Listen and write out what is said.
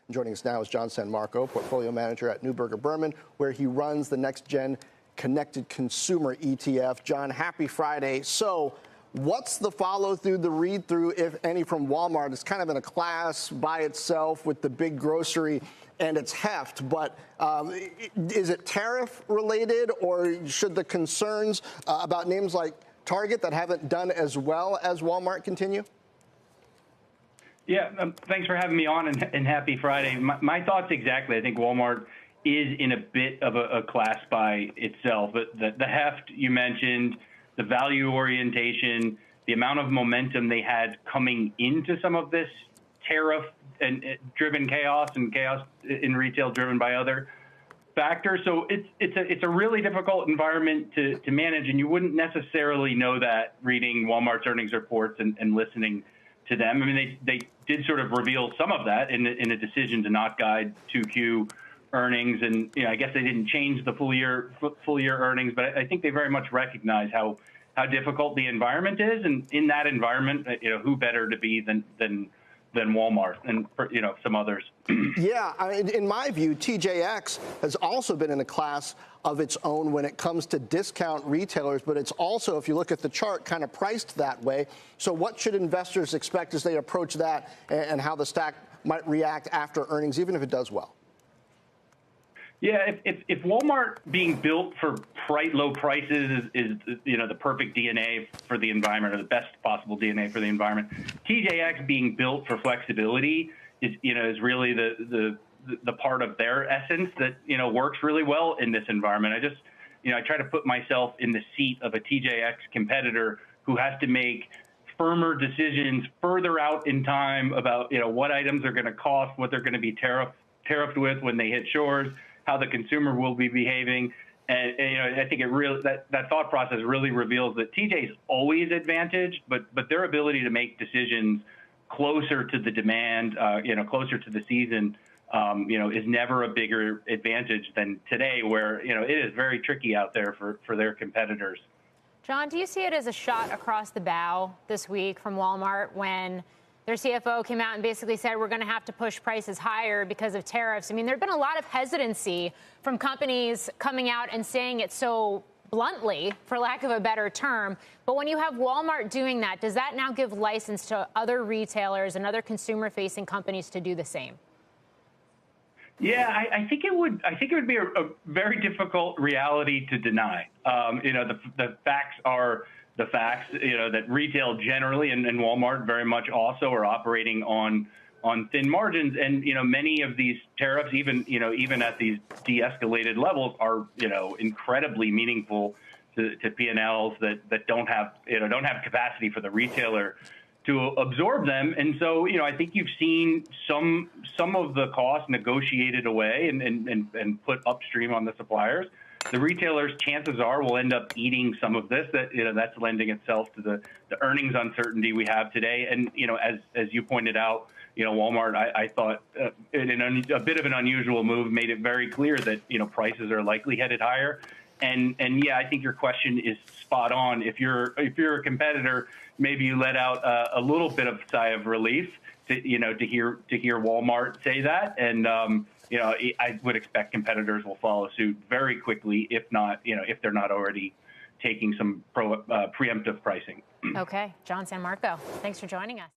Joining us now is John Sanmarco, portfolio manager at Neuberger Berman, where he runs the next-gen connected consumer ETF. John, happy Friday. So what's the follow-through, the read-through, if any, from Walmart? It's kind of in a class by itself with the big grocery and its heft, but is it tariff-related, or should the concerns about names like Target that haven't done as well as Walmart continue? Yeah, thanks for having me on, and happy Friday. My thoughts exactly. I think Walmart is in a bit of a class by itself. But the heft you mentioned, the value orientation, the amount of momentum they had coming into some of this tariff and driven chaos and chaos in retail driven by other factors. So it's a really difficult environment to manage, and you wouldn't necessarily know that reading Walmart's earnings reports and listening to them. I mean, they did sort of reveal some of that in a decision to not guide 2Q earnings, and I guess they didn't change the full year earnings, but I think they very much recognize how difficult the environment is, and in that environment, who better to be than Walmart and some others. Yeah, in my view, TJX has also been in a class of its own when it comes to discount retailers, but it's also, if you look at the chart, kind of priced that way. So what should investors expect as they approach that, and how the stock might react after earnings, even if it does well? Yeah, if Walmart being built for low prices is the perfect DNA for the environment, or the best possible DNA for the environment, TJX being built for flexibility is really the part of their essence that works really well in this environment. I try to put myself in the seat of a TJX competitor who has to make firmer decisions further out in time about what items are going to cost, what they're going to be tariffed with when they hit shores, how the consumer will be behaving. And I think that thought process really reveals that TJ is always advantaged, but their ability to make decisions closer to the demand, closer to the season, is never a bigger advantage than today, where it is very tricky out there for their competitors. John, do you see it as a shot across the bow this week from Walmart when their CFO came out and basically said we're going to have to push prices higher because of tariffs? I mean, there's been a lot of hesitancy from companies coming out and saying it so bluntly, for lack of a better term. But when you have Walmart doing that, does that now give license to other retailers and other consumer-facing companies to do the same? Yeah, I think it would. I think it would be a very difficult reality to deny. The facts are the facts. That retail generally and Walmart very much also are operating on thin margins, and many of these tariffs, even at these de-escalated levels, are incredibly meaningful to P&Ls that don't have capacity for the retailer to absorb them. And so I think you've seen some of the costs negotiated away and put upstream on the suppliers. The retailers, chances are, will end up eating some of this. That's lending itself to the earnings uncertainty we have today. And as you pointed out, Walmart, I thought in a bit of an unusual move, made it very clear that prices are likely headed higher. And yeah, I think your question is spot on. If you're a competitor, maybe you let out a little bit of sigh of relief to hear Walmart say that, and I would expect competitors will follow suit very quickly, if they're not already taking some preemptive pricing. Okay, John Sanmarco, thanks for joining us.